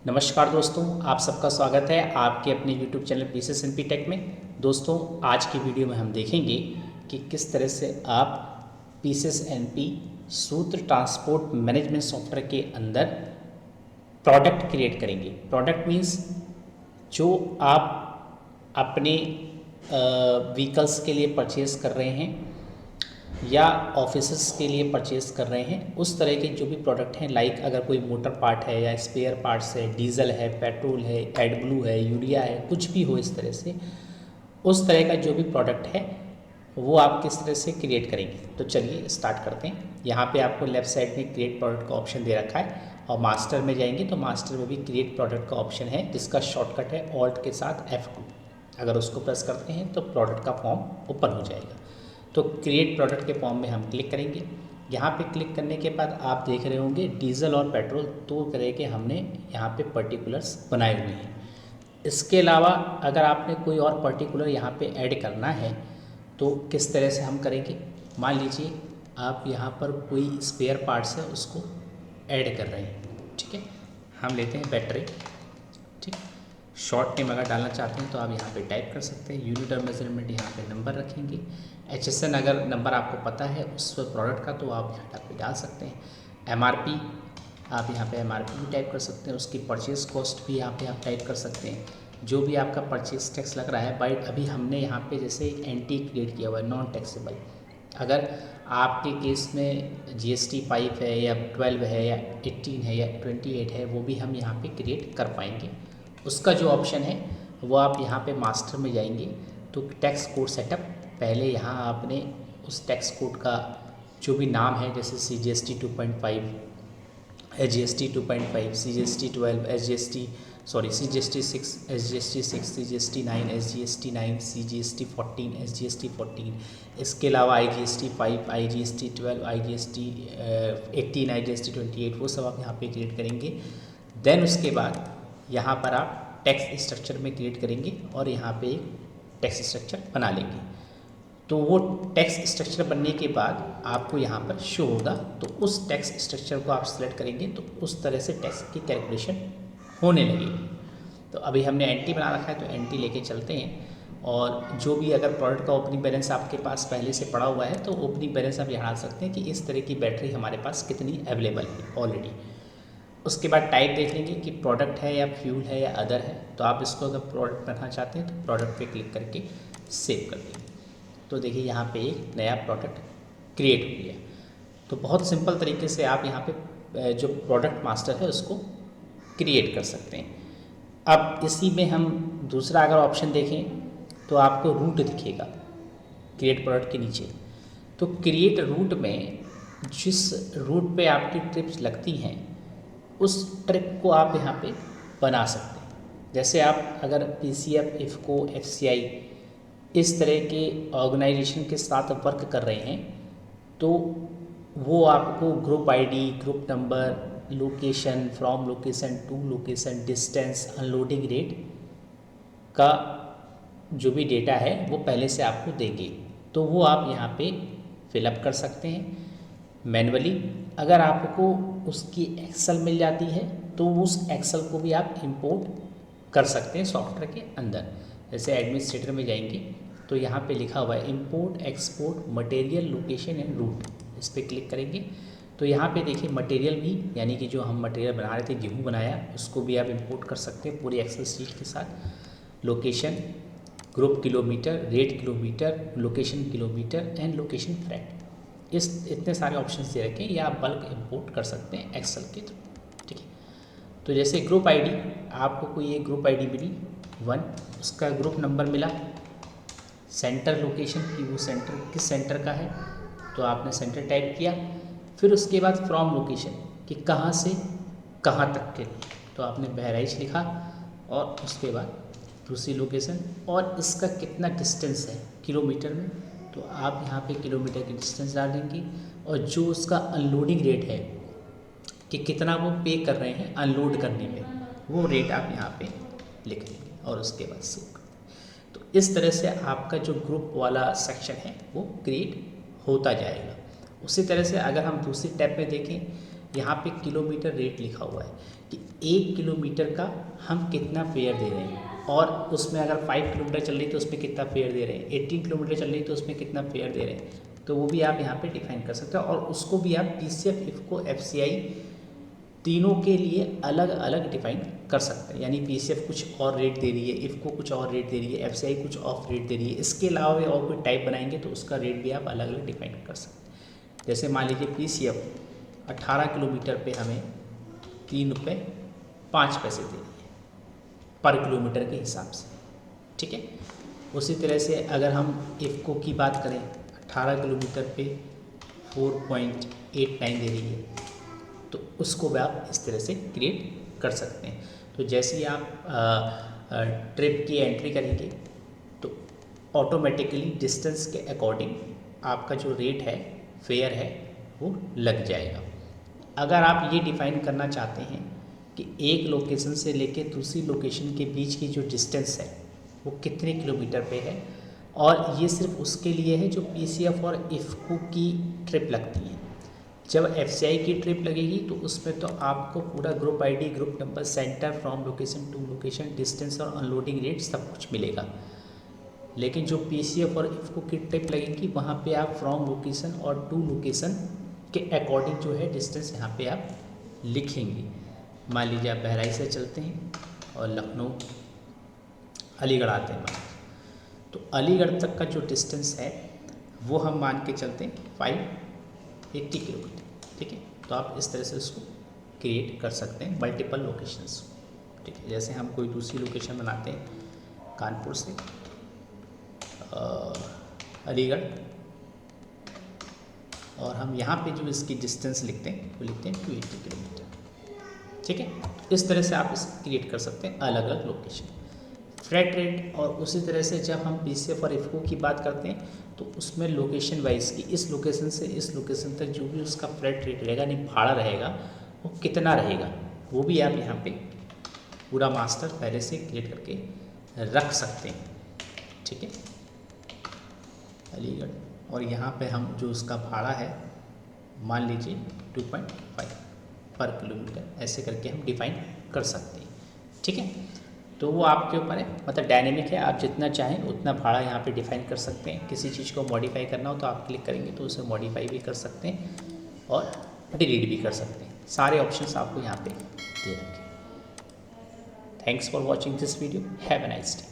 नमस्कार दोस्तों, आप सबका स्वागत है आपके अपने YouTube channel PCS NP tech में। दोस्तों, आज की वीडियो में हम देखेंगे कि किस तरह से आप पीसीएस एनपी सूत्र ट्रांसपोर्ट मैनेजमेंट सॉफ्टवेयर के अंदर प्रोडक्ट क्रिएट करेंगे। प्रोडक्ट मीन्स जो आप अपने व्हीकल्स के लिए परचेज़ कर रहे हैं या ऑफिसेस के लिए परचेज कर रहे हैं, उस तरह के जो भी प्रोडक्ट हैं, लाइक अगर कोई मोटर पार्ट है या स्पेयर पार्ट्स है, डीजल है, पेट्रोल है, एडब्लू है, यूरिया है, कुछ भी हो इस तरह से, उस तरह का जो भी प्रोडक्ट है वो आप किस तरह से क्रिएट करेंगे। तो चलिए स्टार्ट करते हैं। यहाँ पे आपको लेफ्ट साइड में क्रिएट प्रोडक्ट का ऑप्शन दे रखा है और मास्टर में जाएंगे तो मास्टर में भी क्रिएट प्रोडक्ट का ऑप्शन है जिसका शॉर्टकट है ऑल्ट के साथ F2। अगर उसको प्रेस करते हैं तो प्रोडक्ट का फॉर्म ओपन हो जाएगा। तो क्रिएट प्रोडक्ट के फॉर्म में हम क्लिक करेंगे। यहाँ पे क्लिक करने के बाद आप देख रहे होंगे डीजल और पेट्रोल दो तरह के हमने यहाँ पे पर्टिकुलर्स बनाए हुए हैं। इसके अलावा अगर आपने कोई और पर्टिकुलर यहाँ पे ऐड करना है तो किस तरह से हम करेंगे। मान लीजिए आप यहाँ पर कोई स्पेयर पार्ट्स है उसको ऐड कर रहे हैं, ठीक है। हम लेते हैं बैटरी, ठीक। शॉर्ट नेम अगर डालना चाहते हैं तो आप यहाँ पे टाइप कर सकते हैं। यूनिट और मेजरमेंट यहाँ पे नंबर रखेंगे। HSN अगर नंबर आपको पता है उस प्रोडक्ट का तो आप यहाँ पे डाल सकते हैं। MRP आप यहाँ पे MRP भी टाइप कर सकते हैं। उसकी परचेज कॉस्ट भी यहाँ पे आप टाइप कर सकते हैं। जो भी आपका परचेज टैक्स लग रहा है, बट अभी हमने यहाँ पे जैसे NT क्रिएट किया हुआ है, नॉन टैक्सेबल। अगर आपके केस में GST 5 है या 12 है या 18 है या 28 है, वो भी हम यहाँ पे क्रिएट कर पाएंगे। उसका जो ऑप्शन है वो आप यहाँ पे मास्टर में जाएंगे तो टैक्स कोड सेटअप, पहले यहाँ आपने उस टैक्स कोड का जो भी नाम है, जैसे CGST 2.5, SGST 2.5, CGST 12, CGST 6, SGST 6, CGST 9, SGST 9, CGST 14, SGST 14, इसके अलावा IGST 5, IGST 12, IGST 18, IGST 28, वो सब आप यहाँ पे क्रिएट करेंगे। देन उसके बाद यहाँ पर आप टैक्स स्ट्रक्चर में क्रिएट करेंगे और यहाँ पे एक टैक्स स्ट्रक्चर बना लेंगे। तो वो टैक्स स्ट्रक्चर बनने के बाद आपको यहाँ पर शो होगा, तो उस टैक्स स्ट्रक्चर को आप सिलेक्ट करेंगे तो उस तरह से टैक्स की कैलकुलेशन होने लगेगी। तो अभी हमने NT बना रखा है तो NT लेके चलते हैं। और जो भी अगर प्रोडक्ट का ओपनिंग बैलेंस आपके पास पहले से पड़ा हुआ है तो ओपनिंग बैलेंस आप यहाँ डाल सकते हैं कि इस तरह की बैटरी हमारे पास कितनी अवेलेबल है ऑलरेडी। उसके बाद टाइप देख लेंगे कि प्रोडक्ट है या फ्यूल है या अदर है। तो आप इसको अगर प्रोडक्ट बनाना चाहते हैं तो प्रोडक्ट पे क्लिक करके सेव कर देंगे। तो देखिए यहाँ पे एक नया प्रोडक्ट क्रिएट हो गया। तो बहुत सिंपल तरीके से आप यहाँ पे जो प्रोडक्ट मास्टर है उसको क्रिएट कर सकते हैं। अब इसी में हम दूसरा अगर ऑप्शन देखें तो आपको रूट दिखेगा क्रिएट प्रोडक्ट के नीचे। तो क्रिएट रूट में जिस रूट पे आपकी ट्रिप्स लगती हैं उस ट्रिप को आप यहाँ पे बना सकते हैं। जैसे आप अगर PCF, IFFCO, FCI इस तरह के ऑर्गेनाइजेशन के साथ वर्क कर रहे हैं तो वो आपको group ID, group number, location, from location to location, distance, unloading rate का जो भी डेटा है वो पहले से आपको देंगे। तो वो आप यहाँ पे फिलअप कर सकते हैं मैन्युअली। अगर आपको उसकी एक्सेल मिल जाती है तो उस एक्सेल को भी आप इंपोर्ट कर सकते हैं सॉफ्टवेयर के अंदर। जैसे एडमिनिस्ट्रेटर में जाएंगे तो यहाँ पे लिखा हुआ है import export material location and route, इस पर क्लिक करेंगे तो यहाँ पे देखिए मटेरियल भी, यानी कि जो हम मटेरियल बना रहे थे, गेहूँ बनाया, उसको भी आप इंपोर्ट कर सकते हैं पूरी एक्सेल शीट के साथ। Location, group kilometre, rate kilometre, location kilometre and location frat, इस इतने सारे ऑप्शंस दे रखे हैं। या आप बल्क इंपोर्ट कर सकते हैं एक्सेल के थ्रू, ठीक है। तो जैसे ग्रुप ID, आपको कोई एक ग्रुप ID मिली 1, उसका ग्रुप नंबर मिला, सेंटर लोकेशन की वो सेंटर किस सेंटर का है तो आपने सेंटर टाइप किया। फिर उसके बाद फ्रॉम लोकेशन कि कहाँ से कहाँ तक के लिए, तो आपने बहराइच लिखा और उसके बाद दूसरी लोकेशन और इसका कितना डिस्टेंस है किलोमीटर में, तो आप यहाँ पे किलोमीटर की डिस्टेंस डाल देंगे। और जो उसका अनलोडिंग रेट है कि कितना वो पे कर रहे हैं अनलोड करने में, वो रेट आप यहाँ पे लिख देंगे और उसके बाद सेव कर देंगे। तो इस तरह से आपका जो ग्रुप वाला सेक्शन है वो क्रिएट होता जाएगा। उसी तरह से अगर हम दूसरी टैब में देखें यहाँ पे किलोमीटर रेट लिखा हुआ है कि 1 किलोमीटर का हम कितना फेयर दे रहे हैं, और उसमें अगर 5 किलोमीटर चल रही है तो उसमें कितना फेयर दे रहे हैं, 18 किलोमीटर चल रही है तो उसमें कितना फेयर दे रहे हैं, तो वो भी आप यहाँ पे डिफाइन कर सकते हो। और उसको भी आप पीसीएफ, इफको, एफसीआई तीनों के लिए अलग अलग डिफाइन कर सकते हैं। यानी पीसीएफ कुछ और रेट दे रही है, इफको कुछ और रेट दे रही है, एफसीआई कुछ और रेट दे रही है, इसके अलावा भी और कोई टाइप बनाएंगे तो उसका रेट भी आप अलग अलग डिफाइन कर सकते हैं। जैसे मान लीजिए पीसीएफ 18 किलोमीटर पे हमें 3 रुपये 5 पैसे दे रही है पर किलोमीटर के हिसाब से, ठीक है। उसी तरह से अगर हम इफको की बात करें, 18 किलोमीटर पे 4.89 दे रही है, तो उसको भी आप इस तरह से क्रिएट कर सकते हैं। तो जैसे ही आप ट्रिप की एंट्री करेंगे तो ऑटोमेटिकली डिस्टेंस के अकॉर्डिंग आपका जो रेट है, फेयर है, वो लग जाएगा। अगर आप ये डिफ़ाइन करना चाहते हैं कि एक लोकेशन से लेके दूसरी लोकेशन के बीच की जो डिस्टेंस है वो कितने किलोमीटर पे है, और ये सिर्फ उसके लिए है जो पीसीएफ और इफको की ट्रिप लगती है। जब एफसीआई की ट्रिप लगेगी तो उसमें तो आपको पूरा group ID, group number, centre, from location to location, distance और अनलोडिंग रेट सब कुछ मिलेगा। लेकिन जो पीसीएफ और इफको की ट्रिप लगेगी वहाँ पे आप फ्रॉम लोकेशन और टू लोकेशन के अकॉर्डिंग जो है डिस्टेंस यहाँ पे आप लिखेंगे। मान लीजिए आप बहराइच से चलते हैं और लखनऊ, अलीगढ़ आते हैं, तो अलीगढ़ तक का जो डिस्टेंस है वो हम मान के चलते हैं 580 किलोमीटर, ठीक है। तो आप इस तरह से उसको क्रिएट कर सकते हैं मल्टीपल लोकेशंस, ठीक है। जैसे हम कोई दूसरी लोकेशन बनाते हैं कानपुर से अलीगढ़, और हम यहाँ पे जो इसकी डिस्टेंस लिखते हैं वो लिखते हैं 280 किलोमीटर, ठीक है। इस तरह से आप इसे क्रिएट कर सकते हैं अलग अलग लोकेशन, फ्लैट रेट। और उसी तरह से जब हम पीसीएफ और इफको की बात करते हैं तो उसमें लोकेशन वाइज की इस लोकेशन से इस लोकेशन तक जो भी उसका फ्लैट रेट रहेगा, यानी भाड़ा रहेगा, वो कितना रहेगा, वो भी आप यहाँ पे पूरा मास्टर पहले से क्रिएट करके रख सकते हैं, ठीक है। अलीगढ़, और यहाँ पे हम जो उसका भाड़ा है मान लीजिए 2.5 पर किलोमीटर, ऐसे करके हम डिफाइन कर सकते हैं, ठीक है। तो वो आपके ऊपर है, मतलब डायनेमिक है, आप जितना चाहें उतना भाड़ा यहाँ पे डिफाइन कर सकते हैं। किसी चीज़ को मॉडिफाई करना हो तो आप क्लिक करेंगे तो उसे मॉडिफाई भी कर सकते हैं और डिलीट भी कर सकते हैं। सारे ऑप्शंस आपको यहाँ पे दे रखे हैं। Thanks for watching this video, have a nice day.